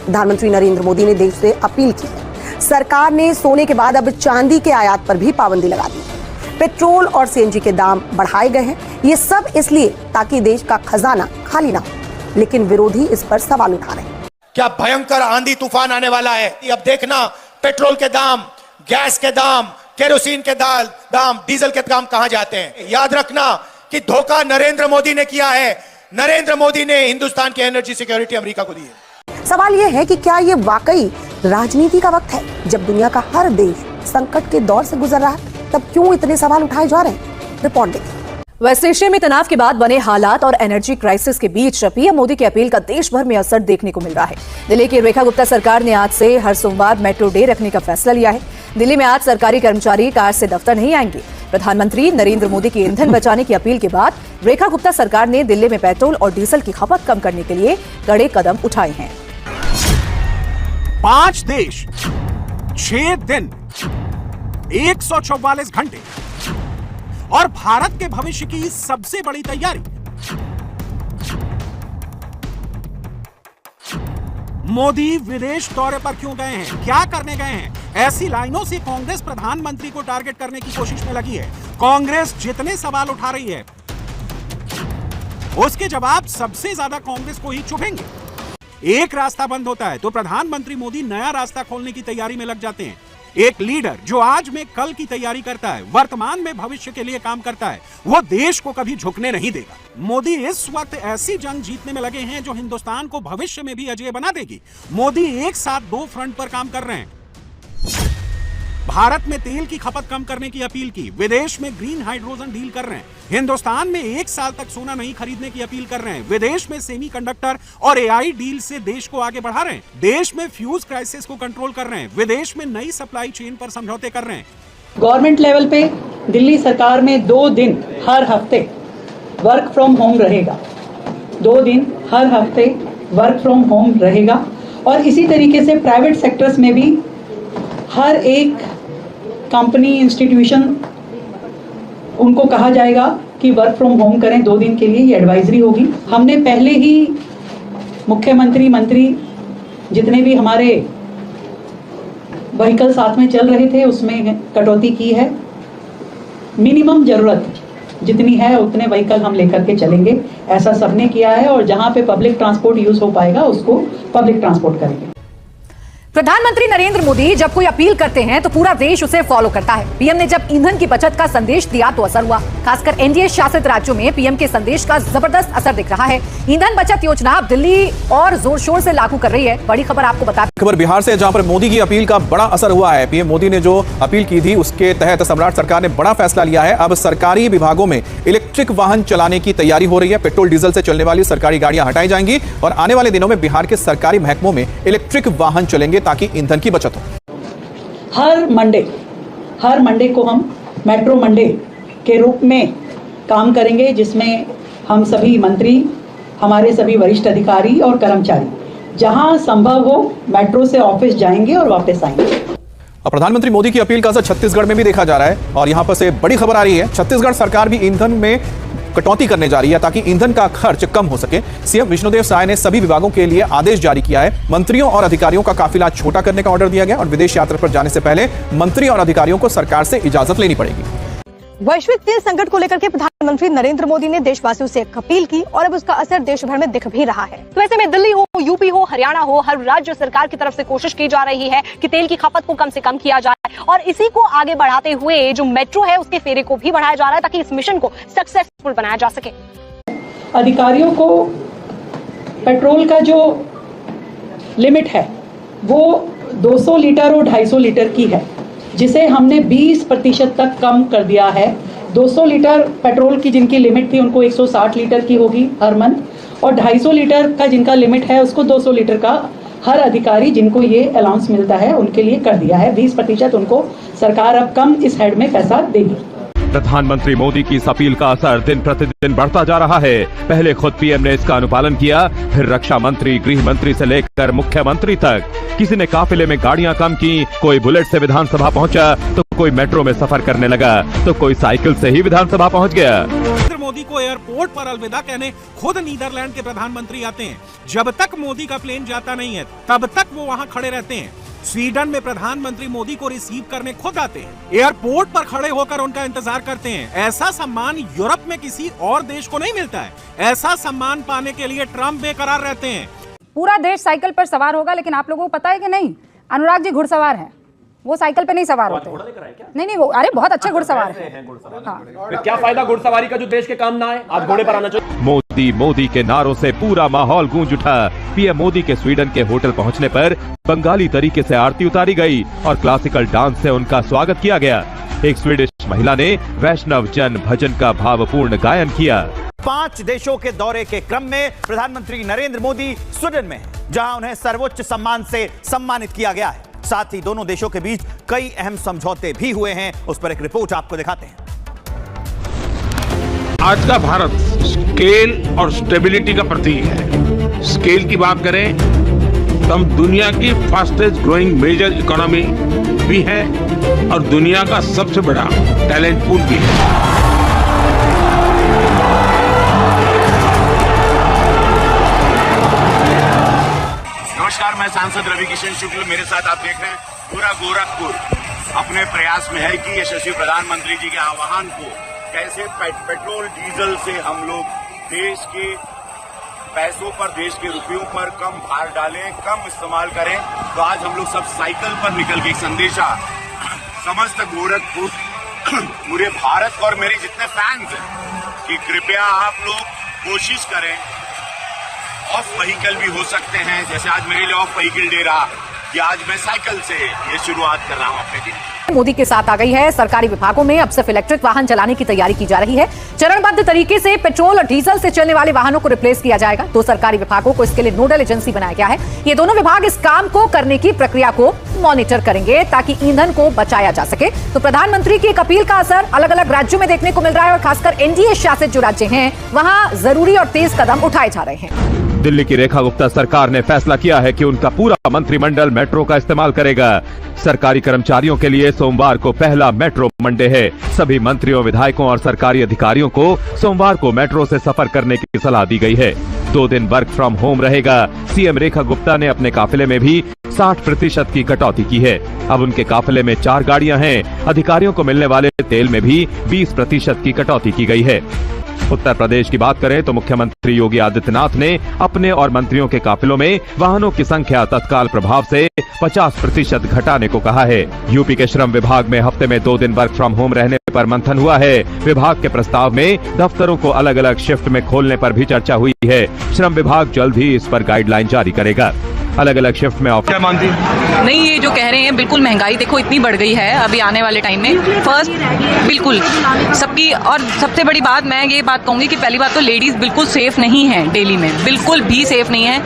प्रधानमंत्री नरेंद्र मोदी ने देश से अपील की है। सरकार ने सोने के बाद अब चांदी के आयात पर भी पाबंदी लगा दी है। पेट्रोल और सीएनजी के दाम बढ़ाए गए हैं। ये सब इसलिए ताकि देश का खजाना खाली ना हो, लेकिन विरोधी इस पर सवाल उठा रहे हैं। क्या भयंकर आंधी तूफान आने वाला है। अब देखना पेट्रोल के दाम, गैस के दाम, केरोसिन के दाम, डीजल के दाम कहां जाते हैं। याद रखना कि धोखा नरेंद्र मोदी ने किया है। नरेंद्र मोदी ने हिंदुस्तान की एनर्जी सिक्योरिटी अमेरिका को दी है। सवाल यह है कि क्या ये वाकई राजनीति का वक्त है। जब दुनिया का हर देश संकट के दौर से गुजर रहा है, तब क्यों इतने सवाल उठाए जा रहे हैं। रिपोर्ट देखिए। वेस्ट एशिया में तनाव के बाद बने हालात और एनर्जी क्राइसिस के बीच पीएम मोदी की अपील का देश भर में असर देखने को मिल रहा है। दिल्ली की रेखा गुप्ता सरकार ने आज से हर सोमवार मेट्रो डे रखने का फैसला लिया है। दिल्ली में आज सरकारी कर्मचारी कार से दफ्तर नहीं आएंगे। प्रधानमंत्री नरेंद्र मोदी की ईंधन बचाने की अपील के बाद रेखा गुप्ता सरकार ने दिल्ली में पेट्रोल और डीजल की खपत कम करने के लिए कड़े कदम उठाए हैं। 5 देश, 6 दिन, 144 घंटे और भारत के भविष्य की सबसे बड़ी तैयारी। मोदी विदेश दौरे पर क्यों गए हैं, क्या करने गए हैं? ऐसी लाइनों से कांग्रेस प्रधानमंत्री को टारगेट करने की कोशिश में लगी है। कांग्रेस जितने सवाल उठा रही है, उसके जवाब सबसे ज्यादा कांग्रेस को ही चुभेंगे। एक रास्ता बंद होता है तो प्रधानमंत्री मोदी नया रास्ता खोलने की तैयारी में लग जाते हैं। एक लीडर जो आज में कल की तैयारी करता है, वर्तमान में भविष्य के लिए काम करता है, वो देश को कभी झुकने नहीं देगा। मोदी इस वक्त ऐसी जंग जीतने में लगे हैं जो हिंदुस्तान को भविष्य में भी अजेय बना देगी। मोदी एक साथ 2 फ्रंट पर काम कर रहे हैं। भारत में तेल की खपत कम करने की अपील की, विदेश में ग्रीन हाइड्रोजन डील कर रहे हैं, हिंदुस्तान में 1 साल तक सोना नहीं खरीदने की अपील कर रहे हैं, विदेश में सेमीकंडक्टर और एआई डील से देश को आगे बढ़ा रहे हैं, देश में फ्यूज क्राइसिस को कंट्रोल कर रहे हैं, विदेश में नई सप्लाई चेन पर समझौते कर रहे हैं। गवर्नमेंट लेवल पे दिल्ली सरकार में 2 दिन हर हफ्ते वर्क फ्रॉम होम रहेगा। 2 दिन हर हफ्ते वर्क फ्रॉम होम रहेगा और इसी तरीके से प्राइवेट सेक्टर्स में भी हर एक कंपनी, इंस्टीट्यूशन, उनको कहा जाएगा कि वर्क फ्रॉम होम करें 2 दिन के लिए। ये एडवाइजरी होगी। हमने पहले ही मुख्यमंत्री, मंत्री जितने भी हमारे व्हीकल साथ में चल रहे थे उसमें कटौती की है। मिनिमम जरूरत जितनी है उतने व्हीकल हम लेकर के चलेंगे, ऐसा सबने किया है। और जहां पे पब्लिक ट्रांसपोर्ट यूज हो पाएगा उसको पब्लिक ट्रांसपोर्ट करेंगे। प्रधानमंत्री नरेंद्र मोदी जब कोई अपील करते हैं तो पूरा देश उसे फॉलो करता है। पीएम ने जब ईंधन की बचत का संदेश दिया तो असर हुआ। खासकर एनडीए शासित राज्यों में पीएम के संदेश का जबरदस्त असर दिख रहा है। ईंधन बचत योजना अब दिल्ली और जोर शोर से लागू कर रही है। बड़ी खबर आपको बता खबर बिहार से, जहां पर मोदी की अपील का बड़ा असर हुआ है। पीएम मोदी ने जो अपील की थी उसके तहत सम्राट सरकार ने बड़ा फैसला लिया है। अब सरकारी विभागों में इलेक्ट्रिक वाहन चलाने की तैयारी हो रही है। पेट्रोल डीजल से चलने वाली सरकारी गाड़ियां हटाई जाएंगी और आने वाले दिनों में बिहार के सरकारी महकमों में इलेक्ट्रिक वाहन चलेंगे ताकि ईंधन की बचत हो। हर मंडे को हम मेट्रो मंडे के रूप में काम करेंगे, जिसमें हम सभी मंत्री, हमारे सभी वरिष्ठ अधिकारी और कर्मचारी जहां संभव हो मेट्रो से ऑफिस जाएंगे और वापस आएंगे। प्रधानमंत्री मोदी की अपील का असर छत्तीसगढ़ में भी देखा जा रहा है और यहां पर से बड़ी खबर आ रही है। छत्तीसगढ़ सरकार भी ईंधन में कटौती करने जा रही है ताकि ईंधन का खर्च कम हो सके। सीएम विष्णुदेव साय ने सभी विभागों के लिए आदेश जारी किया है। मंत्रियों और अधिकारियों का काफिला छोटा करने का ऑर्डर दिया गया और विदेश यात्रा पर जाने से पहले मंत्री और अधिकारियों को सरकार से इजाजत लेनी पड़ेगी। वैश्विक तेल संकट को लेकर के प्रधानमंत्री नरेंद्र मोदी ने देशवासियों से एक अपील की और अब उसका असर देश भर में दिख भी रहा है। तो ऐसे में दिल्ली हो, यूपी हो, हरियाणा हो, हर राज्य सरकार की तरफ से कोशिश की जा रही है कि तेल की खपत को कम से कम किया जाए और इसी को आगे बढ़ाते हुए जो मेट्रो है उसके फेरे को भी बढ़ाया जा रहा है ताकि इस मिशन को सक्सेसफुल बनाया जा सके। अधिकारियों को पेट्रोल का जो लिमिट है वो 200 लीटर और 250 लीटर की है, जिसे हमने 20% तक कम कर दिया है। 200 लीटर पेट्रोल की जिनकी लिमिट थी उनको 160 लीटर की होगी हर मंथ और 250 लीटर का जिनका लिमिट है उसको 200 लीटर का हर अधिकारी जिनको ये अलाउंस मिलता है उनके लिए कर दिया है। 20% उनको सरकार अब कम इस हेड में पैसा देगी। प्रधानमंत्री मोदी की इस अपील का असर दिन प्रतिदिन बढ़ता जा रहा है। पहले खुद पीएम ने इसका अनुपालन किया, फिर रक्षा मंत्री, गृह मंत्री से लेकर मुख्यमंत्री तक। किसी ने काफिले में गाड़ियां कम की, कोई बुलेट से विधानसभा पहुंचा, तो कोई मेट्रो में सफर करने लगा, तो कोई साइकिल से ही विधानसभा पहुंच गया। मोदी को एयरपोर्ट पर अलविदा कहने खुद नीदरलैंड के प्रधानमंत्री आते हैं। जब तक मोदी का प्लेन जाता नहीं है तब तक वो वहां खड़े रहते हैं। स्वीडन में प्रधानमंत्री मोदी को रिसीव करने खुद आते हैं, एयरपोर्ट पर खड़े होकर उनका इंतजार करते हैं। ऐसा सम्मान यूरोप में किसी और देश को नहीं मिलता है। ऐसा सम्मान पाने के लिए ट्रम्प बेकरार रहते हैं। पूरा देश साइकिल पर सवार होगा, लेकिन आप लोगों को पता है कि नहीं, अनुराग जी घुड़सवार हैं, वो साइकिल पे नहीं सवार होते। नहीं, वो अरे बहुत अच्छे घुड़सवार हैं। हाँ। क्या फायदा घुड़सवारी का जो देश के काम ना आए, आप घोड़े पर आना चाहिए। मोदी मोदी के नारों से पूरा माहौल गूंज उठा। पीएम मोदी के स्वीडन के होटल पहुंचने पर बंगाली तरीके से आरती उतारी गई और क्लासिकल डांस से उनका स्वागत किया गया। एक स्वीडिश महिला ने वैष्णव जन भजन का भावपूर्ण गायन किया। 5 देशों के दौरे के क्रम में प्रधानमंत्री नरेंद्र मोदी स्वीडन में, जहां उन्हें सर्वोच्च सम्मान से सम्मानित किया गया है। साथ ही दोनों देशों के बीच कई अहम समझौते भी हुए हैं। उस पर एक रिपोर्ट आपको दिखाते हैं। आज का भारत स्केल और स्टेबिलिटी का प्रतीक है। स्केल की बात करें तो हम दुनिया की फास्टेस्ट ग्रोइंग मेजर इकोनॉमी भी है और दुनिया का सबसे बड़ा टैलेंट पूल भी है। नमस्कार, मैं सांसद रवि किशन शुक्ल, मेरे साथ आप देख रहे हैं पूरा गोरखपुर अपने प्रयास में है कि यशस्वी प्रधानमंत्री जी के आह्वान को कैसे पेट्रोल डीजल से हम लोग देश के पैसों पर, देश के रुपयों पर कम भार डालें, कम इस्तेमाल करें। तो आज हम लोग सब साइकिल पर निकल के एक संदेशा समस्त गोरखपुर, पूरे भारत और मेरे जितने फैंस हैं कि कृपया आप लोग कोशिश करें, ऑफ व्हीकल भी हो सकते हैं। जैसे आज मेरे लिए ऑफ व्हीकल डे रहा कि आज मैं साइकिल से ये शुरुआत कर रहा हूँ अपने दिन। मोदी के साथ आ गई है। सरकारी विभागों में अब सिर्फ इलेक्ट्रिक वाहन चलाने की तैयारी की जा रही है। चरणबद्ध तरीके से पेट्रोल और डीजल से चलने वाले वाहनों को रिप्लेस किया जाएगा। 2 सरकारी विभागों को इसके लिए नोडल एजेंसी बनाया गया है। ये दोनों विभाग इस काम को करने की प्रक्रिया को मॉनिटर करेंगे ताकि ईंधन को बचाया जा सके। तो प्रधानमंत्री की एक अपील का असर अलग अलग राज्यों में देखने को मिल रहा है और खासकर एनडीए शासित जो राज्य हैं वहां जरूरी और तेज कदम उठाए जा रहे हैं। दिल्ली की रेखा गुप्ता सरकार ने फैसला किया है कि उनका पूरा मंत्रिमंडल मेट्रो का इस्तेमाल करेगा। सरकारी कर्मचारियों के लिए सोमवार को पहला मेट्रो मंडे है। सभी मंत्रियों, विधायकों और सरकारी अधिकारियों को सोमवार को मेट्रो से सफर करने की सलाह दी गई है। 2 दिन वर्क फ्रॉम होम रहेगा। सीएम रेखा गुप्ता ने अपने काफिले में भी 60% की कटौती की है। अब उनके काफिले में 4 गाड़ियां हैं। अधिकारियों को मिलने वाले तेल में भी 20% की कटौती की गई है। उत्तर प्रदेश की बात करें तो मुख्यमंत्री योगी आदित्यनाथ ने अपने और मंत्रियों के काफिलों में वाहनों की संख्या तत्काल प्रभाव से 50% घटाने को कहा है। यूपी के श्रम विभाग में हफ्ते में 2 दिन वर्क फ्रॉम होम रहने पर मंथन हुआ है। विभाग के प्रस्ताव में दफ्तरों को अलग अलग शिफ्ट में खोलने पर भी चर्चा हुई है। श्रम विभाग जल्द ही इस पर गाइडलाइन जारी करेगा। अलग अलग शिफ्ट में ऑफिस नहीं, ये जो कह रहे हैं बिल्कुल, महंगाई देखो इतनी बढ़ गई है अभी आने वाले टाइम में। फर्स्ट बिल्कुल सबकी, और सबसे बड़ी बात मैं ये बात कहूंगी कि पहली बात तो लेडीज बिल्कुल सेफ नहीं है, दिल्ली में बिल्कुल भी सेफ नहीं है।